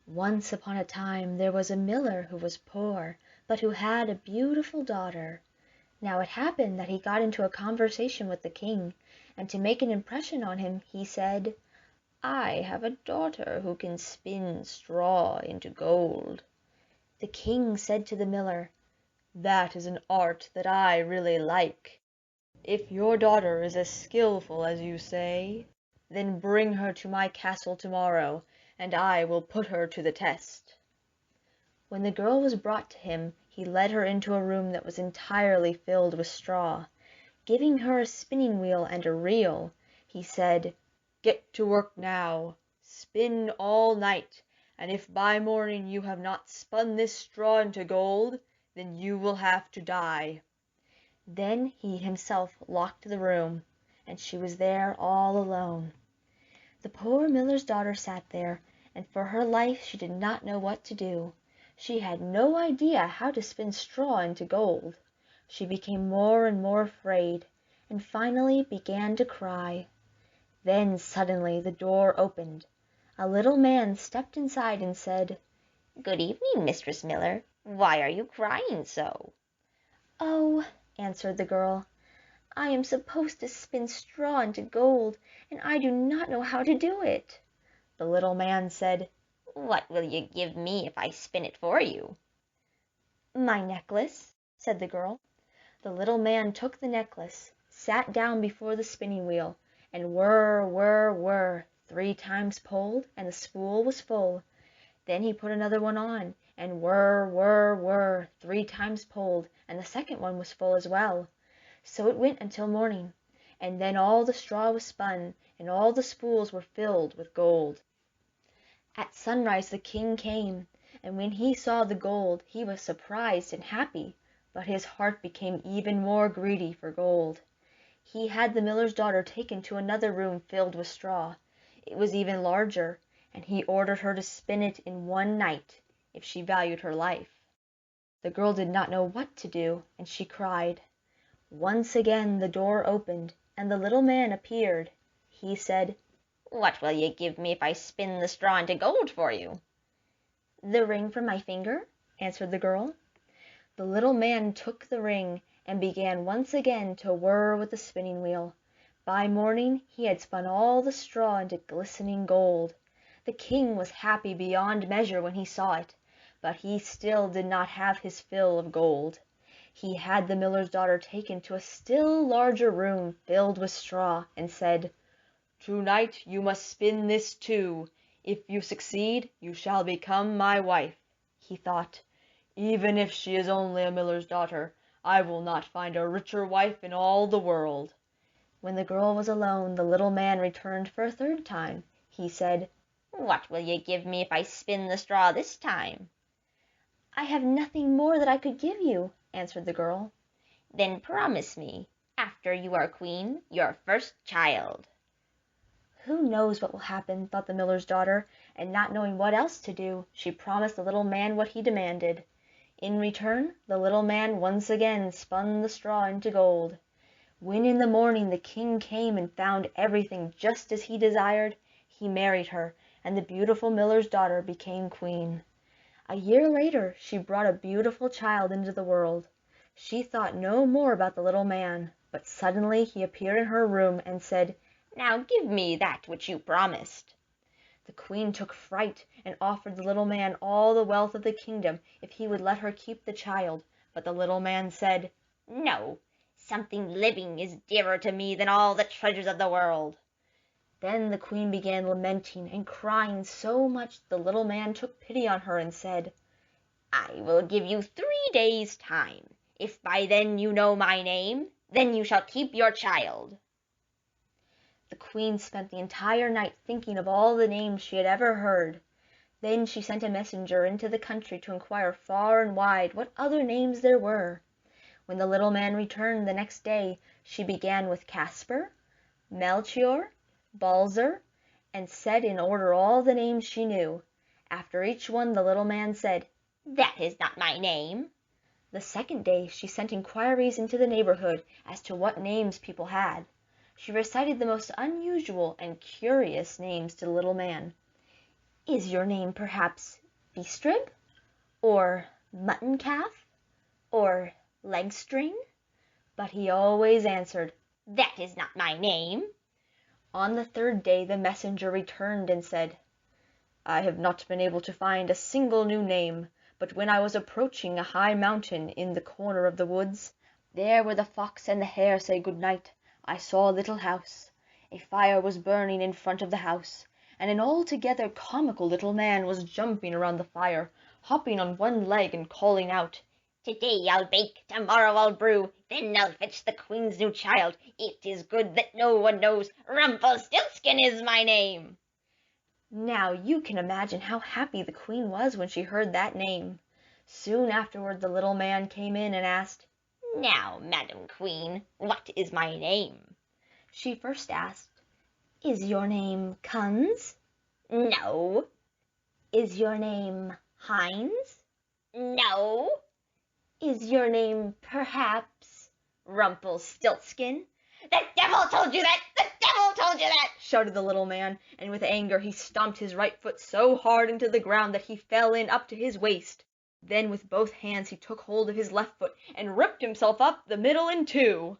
Once upon a time there was a miller who was poor, but who had a beautiful daughter. Now it happened that he got into a conversation with the king, and to make an impression on him he said, "I have a daughter who can spin straw into gold." The king said to the miller, "That is an art that I really like. If your daughter is as skillful as you say, then bring her to my castle tomorrow, and I will put her to the test." When the girl was brought to him, he led her into a room that was entirely filled with straw. Giving her a spinning wheel and a reel, he said, "Get to work now. Spin all night, and if by morning you have not spun this straw into gold, then you will have to die." Then he himself locked the room, and she was there all alone. The poor miller's daughter sat there, and for her life she did not know what to do. She had no idea how to spin straw into gold. She became more and more afraid, and finally began to cry. Then suddenly the door opened. A little man stepped inside and said, "Good evening, Mistress Miller. Why are you crying so?" "Oh," answered the girl, "I am supposed to spin straw into gold, and I do not know how to do it." The little man said, "What will you give me if I spin it for you?" "My necklace," said the girl. The little man took the necklace, sat down before the spinning wheel, and whir, whir, whir, 3 times pulled, and the spool was full. Then he put another one on, and whir, whir, whir, 3 times pulled, and the second one was full as well. So it went until morning, and then all the straw was spun, and all the spools were filled with gold. At sunrise the king came, and when he saw the gold he was surprised and happy, but his heart became even more greedy for gold. He had the miller's daughter taken to another room filled with straw. It was even larger, and he ordered her to spin it in one night, if she valued her life. The girl did not know what to do, and she cried. Once again the door opened, and the little man appeared. He said, "What will you give me if I spin the straw into gold for you?" "The ring from my finger," answered the girl. The little man took the ring, and began once again to whir with the spinning wheel. By morning he had spun all the straw into glistening gold. The king was happy beyond measure when he saw it, but he still did not have his fill of gold. He had the miller's daughter taken to a still larger room filled with straw, and said, "Tonight you must spin this too. If you succeed, you shall become my wife." He thought, "Even if she is only a miller's daughter, I will not find a richer wife in all the world." When the girl was alone, the little man returned for a third time. He said, "What will you give me if I spin the straw this time?" "I have nothing more that I could give you," answered the girl. "Then promise me, after you are queen, your first child." "Who knows what will happen?" thought the miller's daughter, and not knowing what else to do, she promised the little man what he demanded. In return, the little man once again spun the straw into gold. When in the morning the king came and found everything just as he desired, he married her, and the beautiful miller's daughter became queen. A year later she brought a beautiful child into the world. She thought no more about the little man, but suddenly he appeared in her room and said, "Now give me that which you promised." The queen took fright and offered the little man all the wealth of the kingdom if he would let her keep the child, but the little man said, "No, something living is dearer to me than all the treasures of the world." Then the queen began lamenting and crying so much that the little man took pity on her and said, "I will give you 3 days' time. If by then you know my name, then you shall keep your child." The queen spent the entire night thinking of all the names she had ever heard. Then she sent a messenger into the country to inquire far and wide what other names there were. When the little man returned the next day, she began with Caspar, Melchior, Balzer, and said in order all the names she knew. After each one the little man said, "That is not my name." The second day she sent inquiries into the neighborhood as to what names people had. She recited the most unusual and curious names to the little man. Is your name perhaps Beestrib? Or Mutton Calf? Or Legstring? But he always answered, "That is not my name." On the third day the messenger returned and said, I have not been able to find a single new name, but when I was approaching a high mountain in the corner of the woods, there where the fox and the hare say good night, I saw a little house. A fire was burning in front of the house, and an altogether comical little man was jumping around the fire, hopping on one leg and calling out, "Today I'll bake, tomorrow I'll brew, then I'll fetch the queen's new child. It is good that no one knows, Rumpelstiltskin is my name." Now you can imagine how happy the queen was when she heard that name. Soon afterward the little man came in and asked, "Now, Madam Queen, what is my name?" She first asked, Is your name Kunz? "No." Is your name Heinz? "No." Is your name perhaps Rumpelstiltskin? "The devil told you that! The devil told you that!" Shouted the little man, and with anger he stomped his right foot so hard into the ground that he fell in up to his waist. Then with both hands he took hold of his left foot and ripped himself up the middle in two.